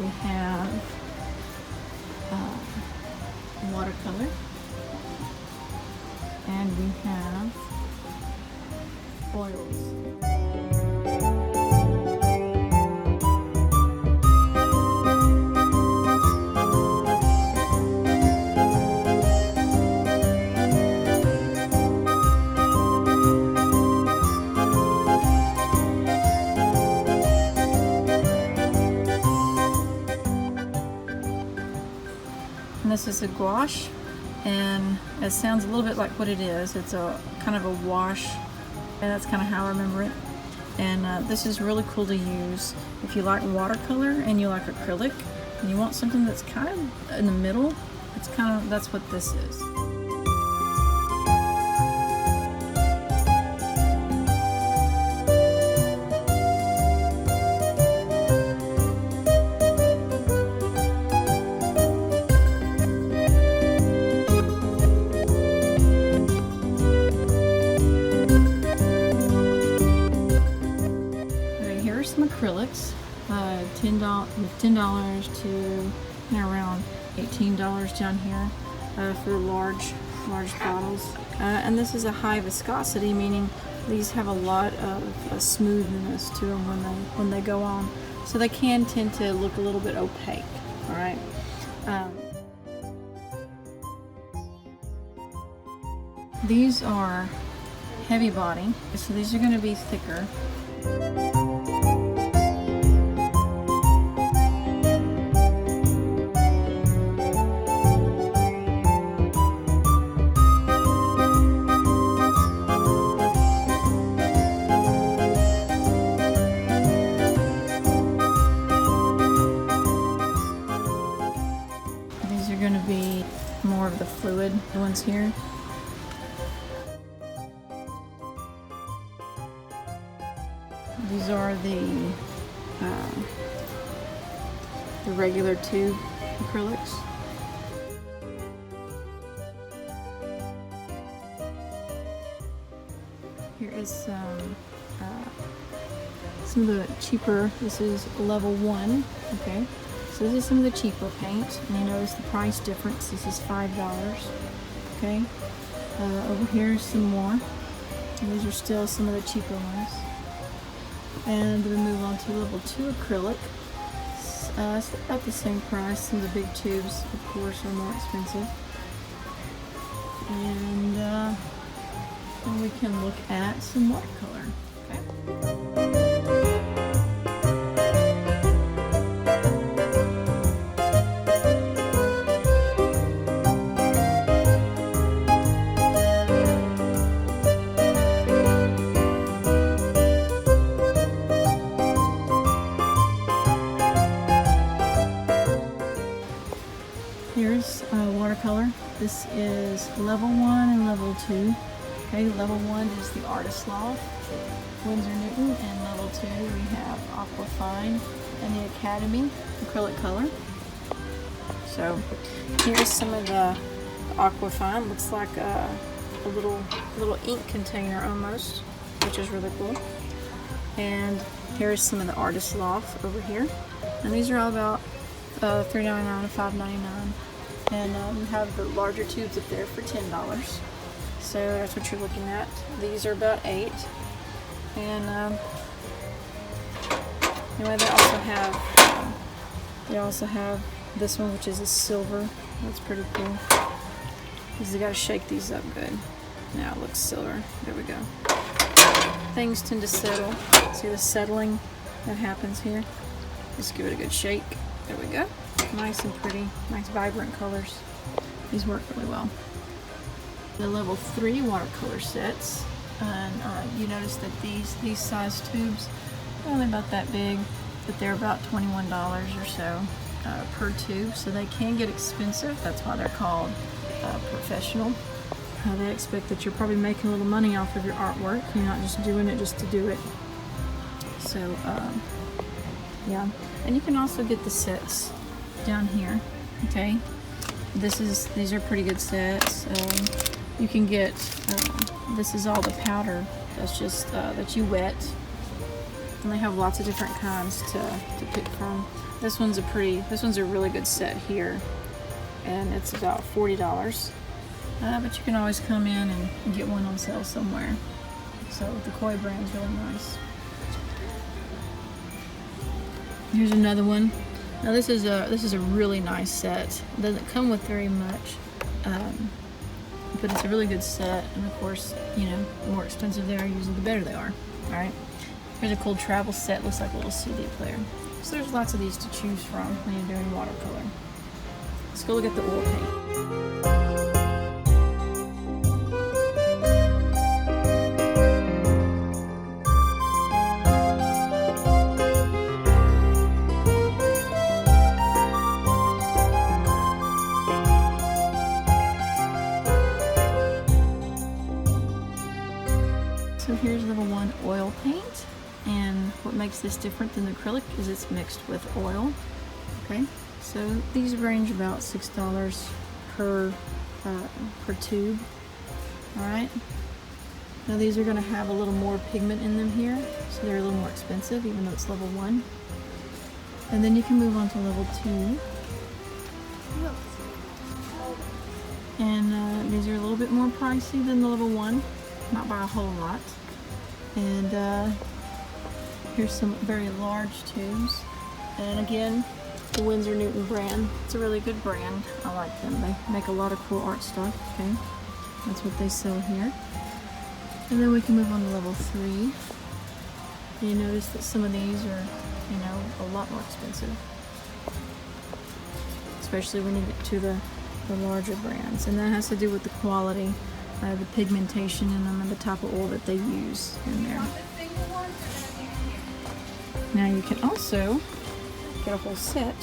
have watercolor, and we have oils. And this is a gouache, and it sounds a little bit like what it is. It's a kind of a wash, and that's kind of how I remember it. And this is really cool to use if you like watercolor and you like acrylic and you want something that's kind of in the middle. That's what this is. Some acrylics, $10 to around $18 down here for large bottles. And this is a high viscosity, meaning these have a lot of smoothness to them when they go on, so they can tend to look a little bit opaque. All right. These are heavy body, so these are going to be thicker. These are going to be more of the fluid ones here. These are the regular tube acrylics. Here is some of the cheaper. This is level 1. Okay, so this is some of the cheaper paint, and you notice the price difference. This is $5. Okay, over here is some more. And these are still some of the cheaper ones. And we move on to level 2 acrylic. It's about the same price. Some of the big tubes, of course, are more expensive. And then we can look at some watercolor. Okay. Here's watercolor. This is level 1 and level 2. Okay, level 1 is the Artist Loft, Winsor Newton, and level 2 we have Aquafine and the Academy acrylic color. So here's some of the Aquafine. Looks like a little ink container almost, which is really cool. And here's some of the Artist Loft over here, and these are all about $3.99 and $5.99. And you have the larger tubes up there for $10. So that's what you're looking at. These are about $8. And anyway, they also have this one, which is a silver. That's pretty cool. Because you got to shake these up good. Now it looks silver. There we go. Things tend to settle. See the settling that happens here? Just give it a good shake. There we go. Nice and pretty, nice vibrant colors. These work really well. The level 3 watercolor sets, and you notice that these size tubes are only about that big, but they're about $21 or so per tube, so they can get expensive. That's why they're called professional. They expect that you're probably making a little money off of your artwork. You're not just doing it just to do it. So yeah, and you can also get the sets down here. Okay, these are pretty good sets. You can get this is all the powder that's just that you wet, And they have lots of different kinds to pick from. This one's a really good set here, and it's about $40. But you can always come in and get one on sale somewhere. So the Koi brand's really nice. Here's another one. Now this is a really nice set. It doesn't come with very much, but it's a really good set. And of course, you know, the more expensive they are, usually the better they are. All right. Here's a cool travel set. Looks like a little CD player. So there's lots of these to choose from when you're doing watercolor. Let's go look at the oil paint. So here's level 1 oil paint, and what makes this different than the acrylic is it's mixed with oil. Okay, so these range about $6 per tube. All right. Now these are going to have a little more pigment in them here, so they're a little more expensive, even though it's level 1. And then you can move on to level 2. And these are a little bit more pricey than the level 1. Not by a whole lot. And here's some very large tubes. And again, the Winsor Newton brand. It's a really good brand. I like them. They make a lot of cool art stuff. Okay, that's what they sell here. And then we can move on to level 3. You notice that some of these are, you know, a lot more expensive, especially when you get to the larger brands. And that has to do with the quality, the pigmentation in them, and the type of oil that they use in there. Now you can also get a whole set.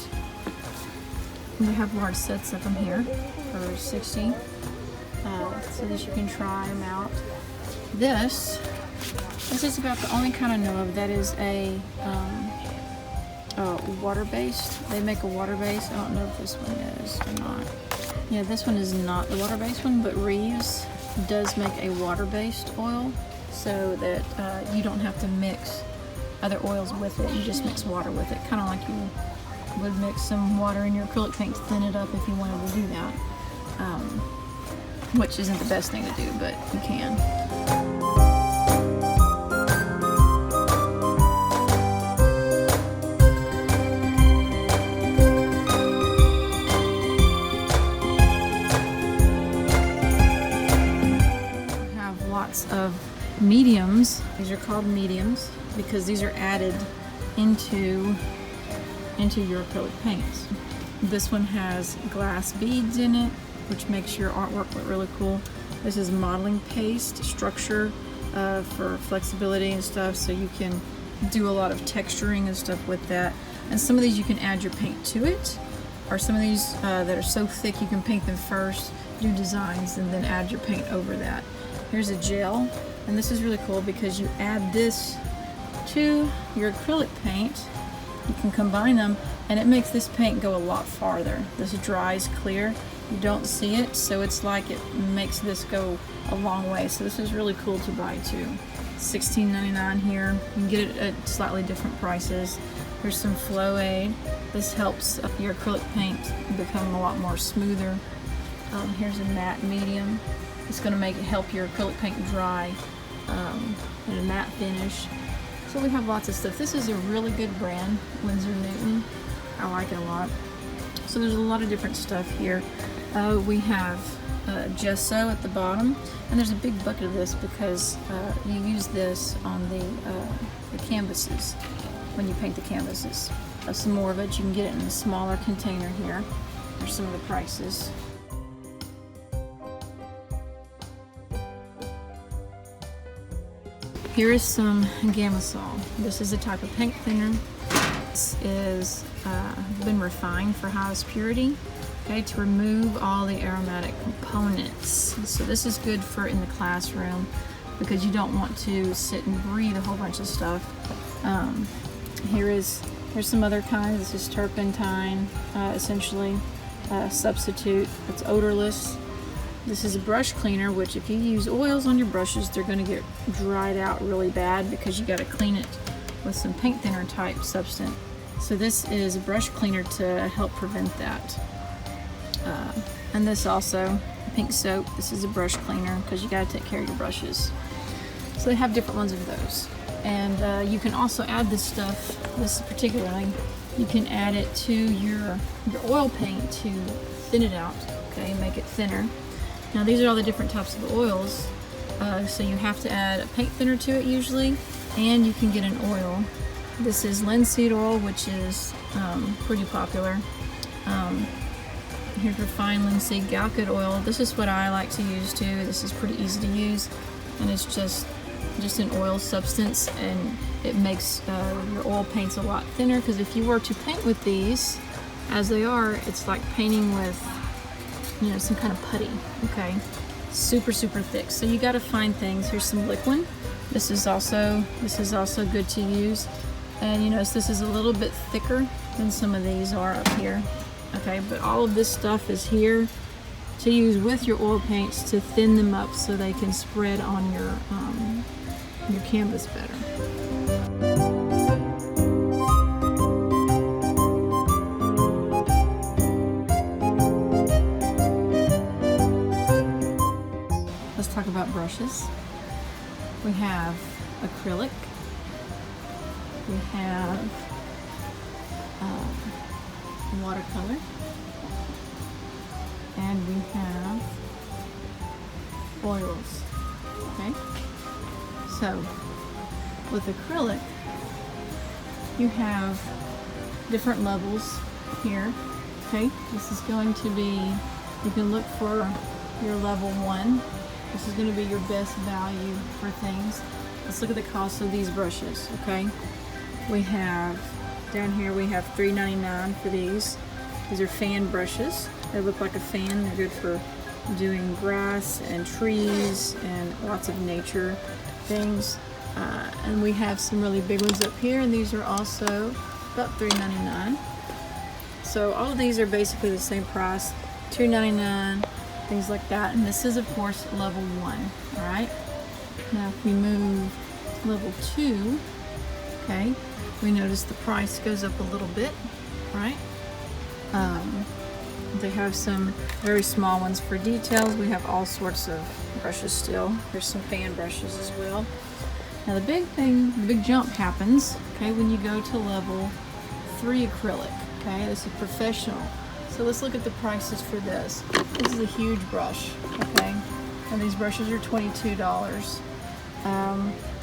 We have large sets of them here for $60, so that you can try them out. This is about the only kind I know of that is a water-based. They make a water-based. I don't know if this one is or not. Yeah, this one is not the water-based one, but Reeves does make a water-based oil, so that you don't have to mix other oils with it. You just mix water with it, kind of like you would mix some water in your acrylic paint to thin it up if you wanted to do that, which isn't the best thing to do, but you can. Of mediums. These are called mediums because these are added into your acrylic paints. This one has glass beads in it, which makes your artwork look really cool. This is modeling paste structure for flexibility and stuff, so you can do a lot of texturing and stuff with that. And some of these you can add your paint to it, or some of these that are so thick you can paint them first, do designs, and then add your paint over that. Here's a gel, and this is really cool because you add this to your acrylic paint. You can combine them, and it makes this paint go a lot farther. This dries clear. You don't see it, so it's like it makes this go a long way. So this is really cool to buy too. $16.99 here. You can get it at slightly different prices. Here's some Flow Aid. This helps your acrylic paint become a lot more smoother. Here's a matte medium. It's going to help your acrylic paint dry in a matte finish. So we have lots of stuff. This is a really good brand, Winsor Newton. I like it a lot. So there's a lot of different stuff here. We have gesso at the bottom, and there's a big bucket of this because you use this on the canvases when you paint the canvases. Some more of it. You can get it in a smaller container here. There's some of the prices. Here is some Gamasol. This is a type of paint thinner. This is been refined for highest purity, okay, to remove all the aromatic components. So this is good for in the classroom because you don't want to sit and breathe a whole bunch of stuff. Here's some other kinds. This is turpentine, essentially substitute. It's odorless. This is a brush cleaner, which if you use oils on your brushes, they're going to get dried out really bad because you got to clean it with some paint thinner type substance. So this is a brush cleaner to help prevent that. And this also, pink soap, this is a brush cleaner because you gotta take care of your brushes. So they have different ones of those. And you can also add this stuff, this particularly, you can add it to your oil paint to thin it out, okay, make it thinner. Now these are all the different types of oils. So you have to add a paint thinner to it usually, and you can get an oil. This is linseed oil, which is pretty popular. Here's refined linseed galcud oil. This is what I like to use too. This is pretty easy to use, and it's just an oil substance, and it makes your oil paints a lot thinner, because if you were to paint with these as they are, it's like painting with, you know, some kind of putty, okay? Super thick. So you got to find things. Here's some liquid. This is also good to use, and you notice this is a little bit thicker than some of these are up here, okay? But all of this stuff is here to use with your oil paints to thin them up so they can spread on your canvas better. Let's talk about brushes. We have acrylic. We have watercolor. And we have oils, okay? So with acrylic, you have different levels here, okay? This is going to be, you can look for your level 1. This is going to be your best value for things. Let's look at the cost of these brushes, okay? We have, down here we have $3.99 for these. These are fan brushes. They look like a fan. They're good for doing grass and trees and lots of nature things. And we have some really big ones up here, and these are also about $3.99. So all of these are basically the same price, $2.99, things like that. And this is, of course, level 1, all right? Now if we move to level 2, okay, we notice the price goes up a little bit, right? They have some very small ones for details. We have all sorts of brushes still. There's some fan brushes as well. Now the big jump happens, okay, when you go to level 3 acrylic, okay? This is professional. So let's look at the prices for this. This is a huge brush, okay? And these brushes are $22.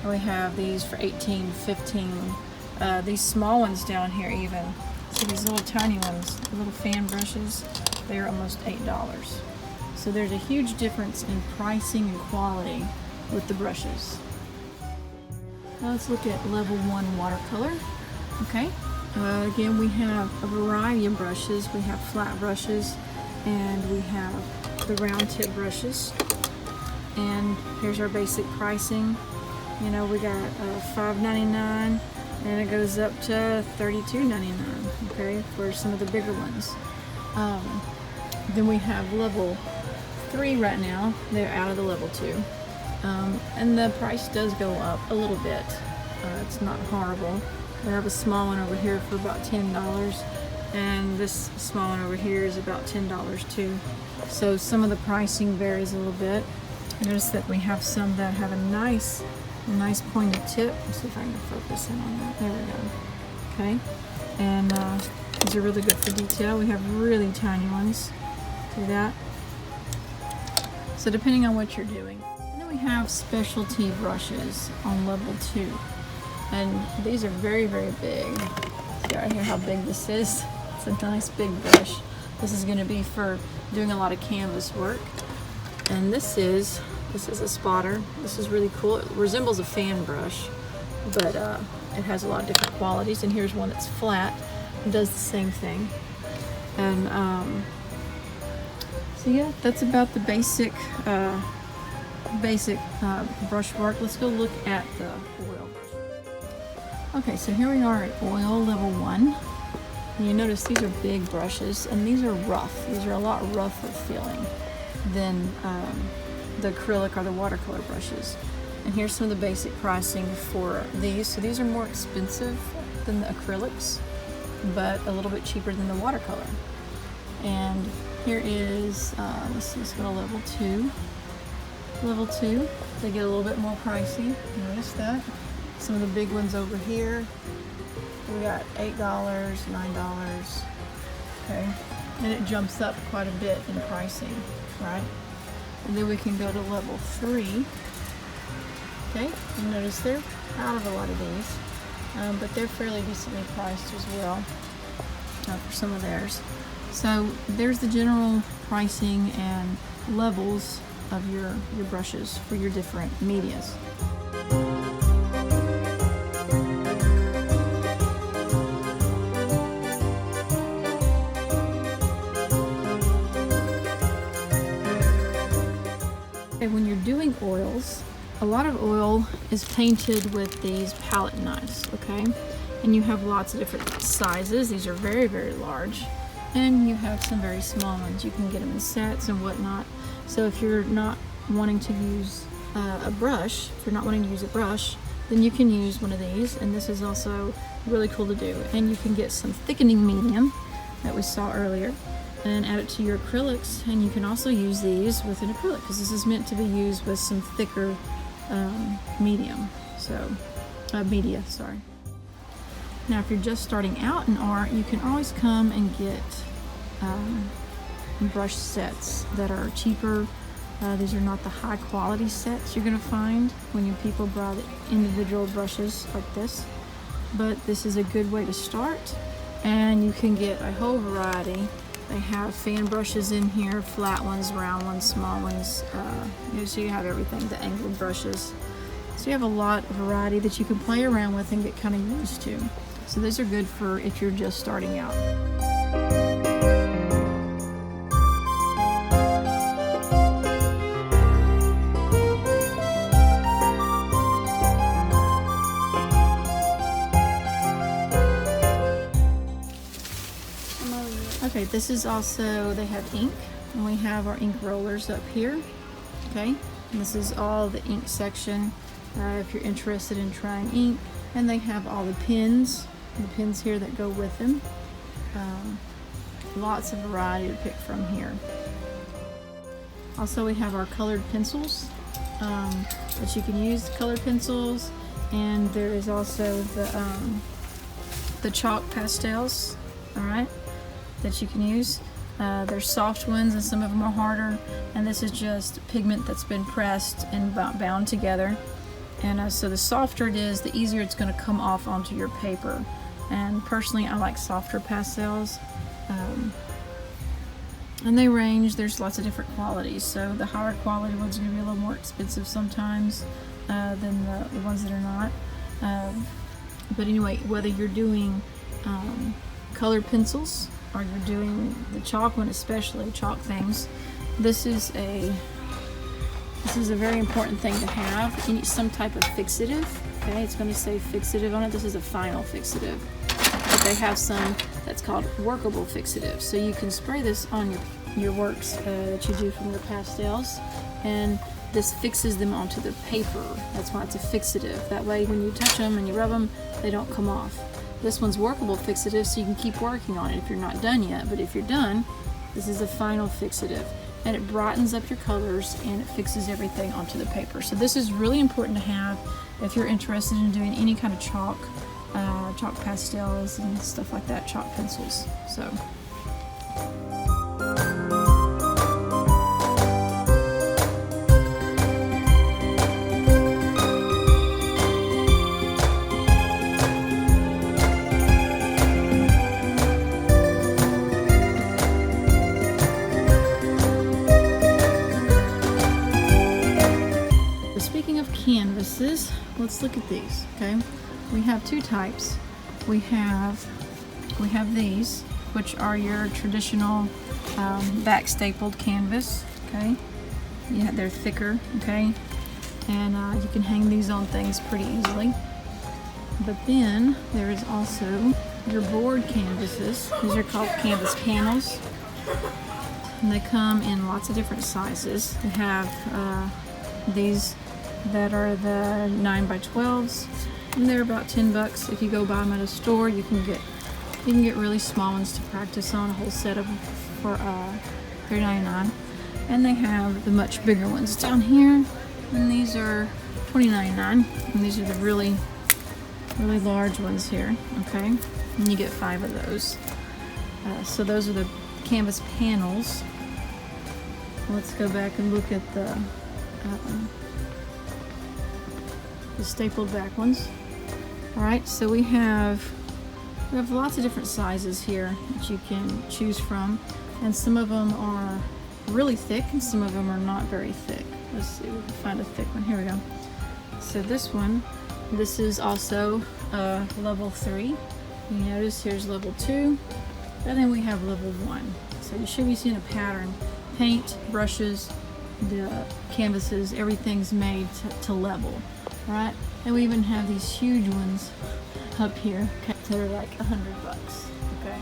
We have these for $18, $15. These small ones down here even. So these little tiny ones, the little fan brushes, they're almost $8. So there's a huge difference in pricing and quality with the brushes. Now let's look at level 1 watercolor. Okay, again we have a variety of brushes. We have flat brushes, and we have the round tip brushes. And here's our basic pricing. You know, we got $5.99, and it goes up to $32.99, okay, for some of the bigger ones. Then we have level 3 right now. They're out of the level 2. And the price does go up a little bit. It's not horrible. We have a small one over here for about $10, and this small one over here is about $10 too. So some of the pricing varies a little bit. Notice that we have some that have a nice pointed tip. Let's see if I can focus in on that. There we go. Okay, and these are really good for detail. We have really tiny ones. See that? So depending on what you're doing. And then we have specialty brushes on level 2. And these are very big. See right here how big this is? It's a nice big brush. This is going to be for doing a lot of canvas work. And this is a spotter. This is really cool. It resembles a fan brush, but it has a lot of different qualities. And here's one that's flat and does the same thing. And so yeah, that's about the basic brush work. Let's go look at the oil brush. Okay, so here we are at oil level 1. And you notice these are big brushes, and these are rough. These are a lot rougher feeling than the acrylic or the watercolor brushes. And here's some of the basic pricing for these. So these are more expensive than the acrylics, but a little bit cheaper than the watercolor. And here is, let's go to level 2. Level 2, they get a little bit more pricey. Notice that. Some of the big ones over here, we got $8, $9, okay? And it jumps up quite a bit in pricing, right? And then we can go to level 3. Okay, you notice they're out of a lot of these, but they're fairly decently priced as well for some of theirs. So there's the general pricing and levels of your brushes for your different medias. When you're doing oils, a lot of oil is painted with these palette knives, okay? And you have lots of different sizes. These are very, very large. And you have some very small ones. You can get them in sets and whatnot. So if you're not wanting to use a brush, then you can use one of these. And this is also really cool to do. And you can get some thickening medium that we saw earlier and add it to your acrylics. And you can also use these with an acrylic because this is meant to be used with some thicker media. Now if you're just starting out in art, you can always come and get brush sets that are cheaper. These are not the high quality sets you're going to find when people buy the individual brushes like this, but this is a good way to start, and you can get a whole variety. They have fan brushes in here, flat ones, round ones, small ones, so you have everything, the angled brushes. So you have a lot of variety that you can play around with and get kind of used to. So these are good for if you're just starting out. Okay, this is also, they have ink, and we have our ink rollers up here, okay? And this is all the ink section if you're interested in trying ink. And they have all the pens here that go with them. Lots of variety to pick from here. Also, we have our colored pencils that you can use, colored pencils, and there is also the chalk pastels, all right, that you can use. There's soft ones and some of them are harder, and this is just pigment that's been pressed and bound together. And so the softer it is, the easier it's going to come off onto your paper. And personally, I like softer pastels. And they range, there's lots of different qualities. So the higher quality ones are going to be a little more expensive sometimes than the ones that are not. But anyway, whether you're doing colored pencils or you're doing the chalk one, especially chalk things, this is a very important thing to have. You need some type of fixative. Okay, it's going to say fixative on it. This is a final fixative. But they have some that's called workable fixative. So you can spray this on your works that you do from your pastels, and this fixes them onto the paper. That's why it's a fixative. That way when you touch them and you rub them, they don't come off. This one's workable fixative, so you can keep working on it if you're not done yet. But if you're done, this is a final fixative. And it brightens up your colors and it fixes everything onto the paper. So this is really important to have if you're interested in doing any kind of chalk pastels and stuff like that, chalk pencils. So. Canvases, let's look at these. Okay, we have two types. We have these, which are your traditional back stapled canvas. Okay, yeah, they're thicker. Okay, and you can hang these on things pretty easily. But then there is also your board canvases. These are called canvas panels, and they come in lots of different sizes. They have these that are the 9x12s, and they're about 10 bucks. If you go buy them at a store, you can get really small ones to practice on, a whole set of them for $3.99. And they have the much bigger ones down here, and these are $20.99, and these are the really large ones here. Okay, and you get 5 of those. So those are the canvas panels. Let's go back and look at the stapled back ones. All right, so we have lots of different sizes here that you can choose from, and some of them are really thick and some of them are not very thick. Let's see if we can find a thick one. Here we go. So this one, this is also level 3. You notice here's level 2, and then we have level 1. So you should be seeing a pattern. Paint, brushes, the canvases, everything's made to level, right? And we even have these huge ones up here, okay, that are like $100, okay?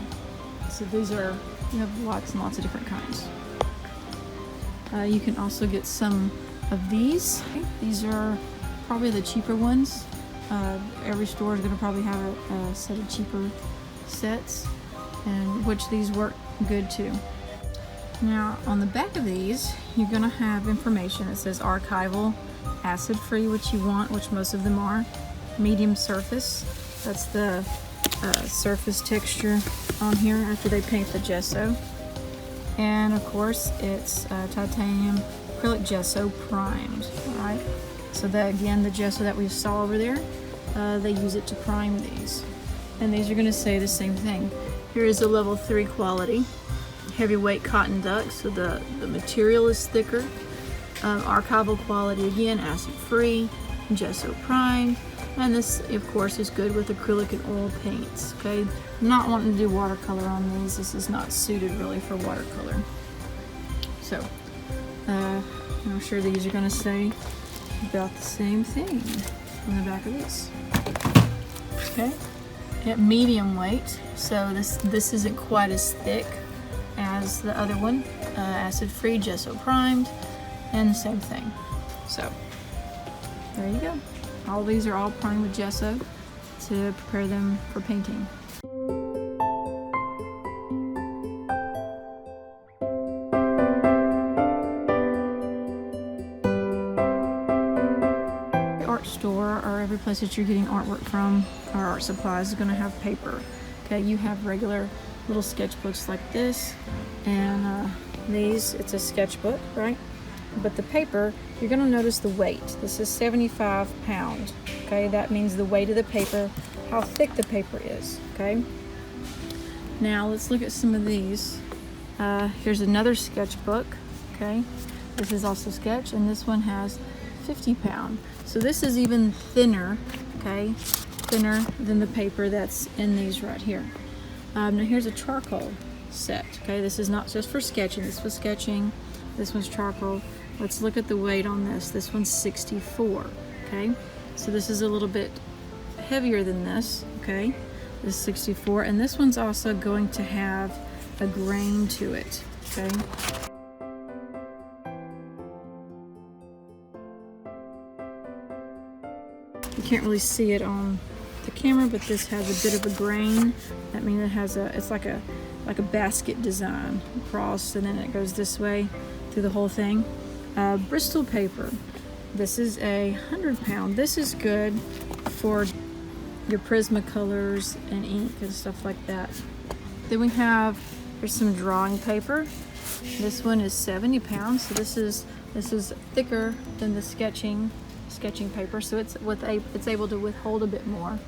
So these are, you have lots and lots of different kinds. You can also get some of these. These are probably the cheaper ones. Every store is going to probably have a set of cheaper sets, and which these work good too. Now on the back of these, you're going to have information. It says archival, acid-free, which you want, which most of them are. Medium surface, that's the surface texture on here after they paint the gesso. And of course, it's titanium acrylic gesso primed. All right. So that, again, the gesso that we saw over there, they use it to prime these. And these are going to say the same thing. Here is a level 3 quality. Heavyweight cotton duck, so the material is thicker. Archival quality, again, acid-free, gesso primed. And this, of course, is good with acrylic and oil paints. Okay, not wanting to do watercolor on these. This is not suited really for watercolor. So, I'm sure these are going to say about the same thing on the back of this. Okay, at medium weight, so this isn't quite as thick as the other one. Acid-free, gesso primed, and the same thing. So, there you go. All these are all primed with gesso to prepare them for painting. The art store, or every place that you're getting artwork from, or art supplies, is going to have paper. Okay, you have regular little sketchbooks like this, and these, it's a sketchbook, right? But the paper, you're going to notice the weight. This is 75 pounds. Okay, that means the weight of the paper, how thick the paper is. Okay. Now let's look at some of these. Here's another sketchbook. Okay, this is also sketch, and this one has 50 pound. So this is even thinner. Okay, thinner than the paper that's in these right here. Now here's a charcoal set. Okay, this is not just for sketching. This was sketching. This one's charcoal. Let's look at the weight on this. This one's 64, okay? So this is a little bit heavier than this, okay? This is 64, and this one's also going to have a grain to it, okay? You can't really see it on the camera, but this has a bit of a grain. That means it has it's like a basket design across, and then it goes this way through the whole thing. Bristol paper. This is a 100 pound. This is good for your Prismacolors and ink and stuff like that. Then we have, here's some drawing paper. This one is 70 pounds. So this is thicker than the sketching paper, so it's able to withhold a bit more.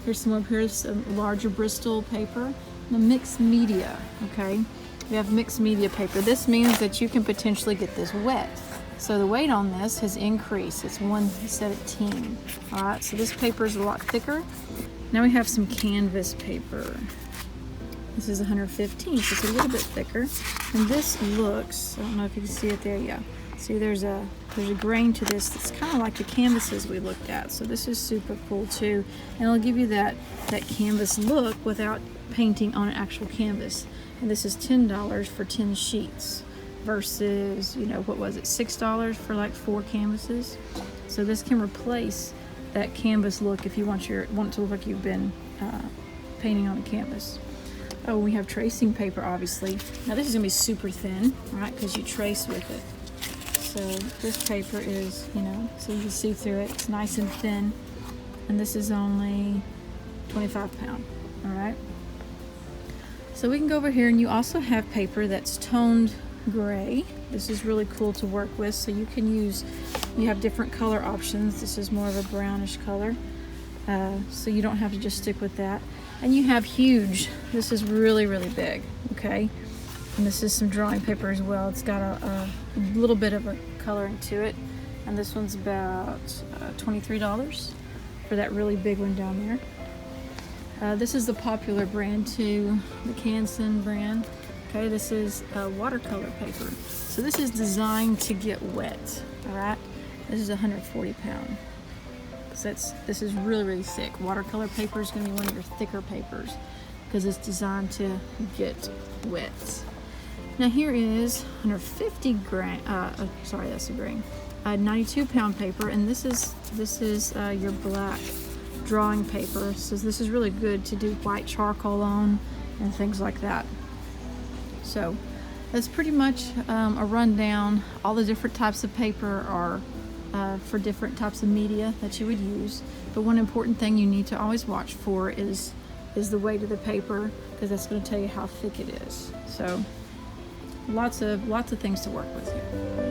Here's some up here, some larger Bristol paper. The mixed media, okay? We have mixed media paper. This means that you can potentially get this wet. So the weight on this has increased. It's 117. All right, so this paper is a lot thicker. Now we have some canvas paper. This is 115, so it's a little bit thicker. And this looks, I don't know if you can see it there, yeah. See, there's a grain to this that's kind of like the canvases we looked at. So this is super cool too. And it'll give you that canvas look without painting on an actual canvas. And this is $10 for 10 sheets. versus, you know, what was it, $6 for like 4 canvases. So this can replace that canvas look if you want it to look like you've been painting on a canvas. Oh, we have tracing paper, obviously. Now this is gonna be super thin, right? Because you trace with it. So this paper is, you know, so you can see through it. It's nice and thin, and this is only 25 pound. All right. So we can go over here, and you also have paper that's toned gray. This is really cool to work with. So you can use, you have different color options. This is more of a brownish color. So you don't have to just stick with that. And you have huge, this is really, really big, okay? And this is some drawing paper as well. It's got a little bit of a coloring to it. And this one's about $23 for that really big one down there. This is the popular brand too, the Canson brand. Okay, this is watercolor paper. So this is designed to get wet, all right? This is 140 pound. So this is really, really thick. Watercolor paper is gonna be one of your thicker papers because it's designed to get wet. Now here is 150 grain, sorry, that's a grain. 92 pound paper, and this is your black drawing paper. So this is really good to do white charcoal on and things like that. So that's pretty much a rundown. All the different types of paper are for different types of media that you would use. But one important thing you need to always watch for is the weight of the paper, because that's going to tell you how thick it is. So lots of things to work with here.